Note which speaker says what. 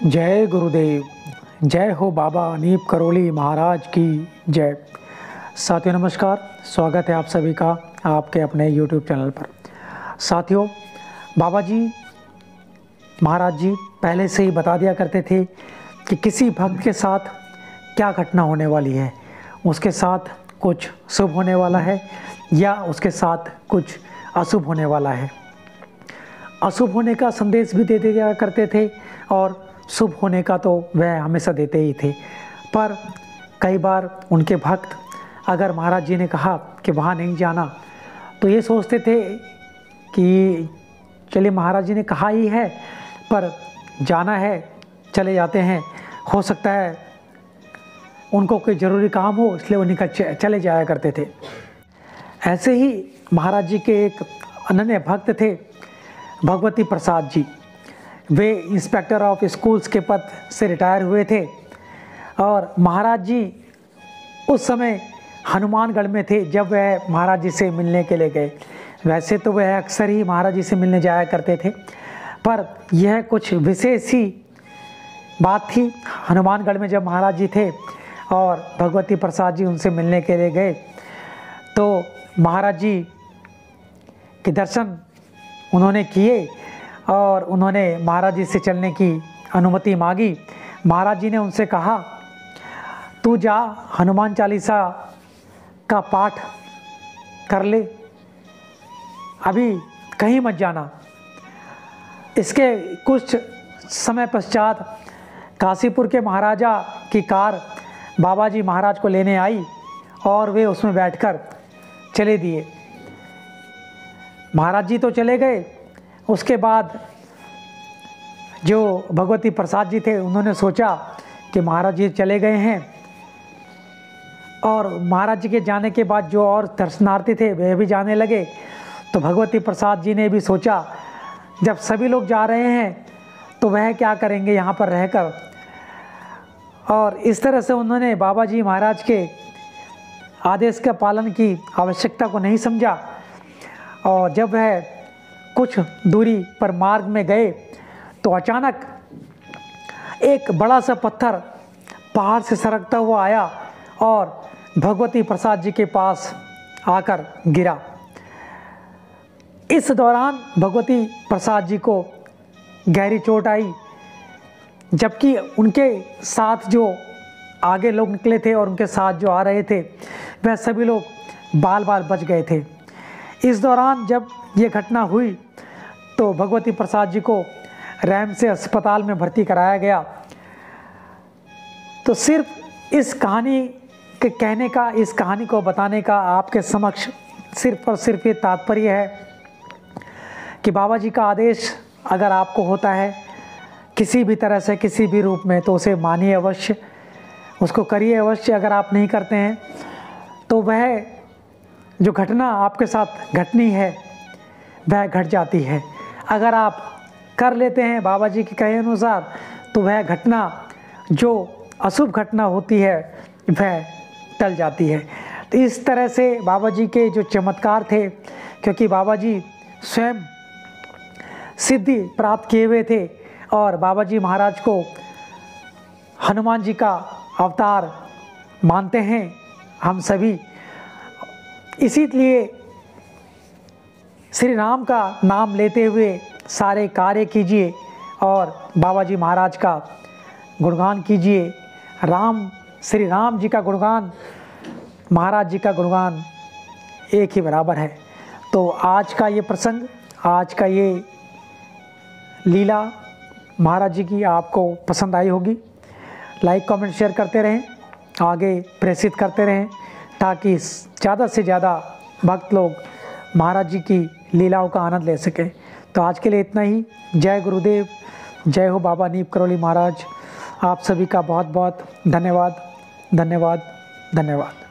Speaker 1: जय गुरुदेव। जय हो बाबा नीप करोली महाराज की जय। साथियों नमस्कार, स्वागत है आप सभी का आपके अपने YouTube चैनल पर। साथियों, बाबा जी महाराज जी पहले से ही बता दिया करते थे कि किसी भक्त के साथ क्या घटना होने वाली है, उसके साथ कुछ शुभ होने वाला है या उसके साथ कुछ अशुभ होने वाला है। अशुभ होने का संदेश भी दे दिया करते थे और शुभ होने का तो वह हमेशा देते ही थे। पर कई बार उनके भक्त अगर महाराज जी ने कहा कि वहाँ नहीं जाना तो ये सोचते थे कि चलिए महाराज जी ने कहा ही है पर जाना है, चले जाते हैं, हो सकता है उनको कोई ज़रूरी काम हो इसलिए वो निकल चले जाया करते थे। ऐसे ही महाराज जी के एक अनन्य भक्त थे भगवती प्रसाद जी। वे इंस्पेक्टर ऑफ स्कूल्स के पद से रिटायर हुए थे और महाराज जी उस समय हनुमानगढ़ में थे जब वह महाराज जी से मिलने के लिए गए। वैसे तो वह अक्सर ही महाराज जी से मिलने जाया करते थे, पर यह कुछ विशेष ही बात थी। हनुमानगढ़ में जब महाराज जी थे और भगवती प्रसाद जी उनसे मिलने के लिए गए तो महाराज जी के दर्शन उन्होंने किए और उन्होंने महाराज जी से चलने की अनुमति मांगी। महाराज जी ने उनसे कहा, तू जा हनुमान चालीसा का पाठ कर ले, अभी कहीं मत जाना। इसके कुछ समय पश्चात काशीपुर के महाराजा की कार बाबा जी महाराज को लेने आई और वे उसमें बैठकर चले दिए। महाराज जी तो चले गए। उसके बाद जो भगवती प्रसाद जी थे उन्होंने सोचा कि महाराज जी चले गए हैं और महाराज जी के जाने के बाद जो और दर्शनार्थी थे वे भी जाने लगे। तो भगवती प्रसाद जी ने भी सोचा जब सभी लोग जा रहे हैं तो वह क्या करेंगे यहाँ पर रहकर, और इस तरह से उन्होंने बाबा जी महाराज के आदेश का पालन की आवश्यकता को नहीं समझा। और जब वह कुछ दूरी पर मार्ग में गए तो अचानक एक बड़ा सा पत्थर पहाड़ से सरकता हुआ आया और भगवती प्रसाद जी के पास आकर गिरा। इस दौरान भगवती प्रसाद जी को गहरी चोट आई, जबकि उनके साथ जो आगे लोग निकले थे और उनके साथ जो आ रहे थे वह सभी लोग बाल बाल बच गए थे। इस दौरान जब ये घटना हुई तो भगवती प्रसाद जी को रैम से अस्पताल में भर्ती कराया गया। तो सिर्फ इस कहानी के कहने का, इस कहानी को बताने का आपके समक्ष सिर्फ और सिर्फ ये तात्पर्य है कि बाबा जी का आदेश अगर आपको होता है किसी भी तरह से, किसी भी रूप में, तो उसे मानिए अवश्य, उसको करिए अवश्य। अगर आप नहीं करते हैं तो वह जो घटना आपके साथ घटनी है वह घट जाती है। अगर आप कर लेते हैं बाबा जी के कहे अनुसार तो वह घटना जो अशुभ घटना होती है वह टल जाती है। तो इस तरह से बाबा जी के जो चमत्कार थे, क्योंकि बाबा जी स्वयं सिद्धि प्राप्त किए हुए थे और बाबा जी महाराज को हनुमान जी का अवतार मानते हैं हम सभी। इसीलिए श्री राम का नाम लेते हुए सारे कार्य कीजिए और बाबा जी महाराज का गुणगान कीजिए। श्री राम जी का गुणगान, महाराज जी का गुणगान एक ही बराबर है। तो आज का ये प्रसंग, आज का ये लीला महाराज जी की आपको पसंद आई होगी। लाइक कमेंट शेयर करते रहें, आगे प्रेषित करते रहें ताकि ज़्यादा से ज़्यादा भक्त लोग महाराज जी की लीलाओं का आनंद ले सकें। तो आज के लिए इतना ही। जय गुरुदेव, जय हो बाबा नीप करोली महाराज। आप सभी का बहुत बहुत धन्यवाद, धन्यवाद, धन्यवाद।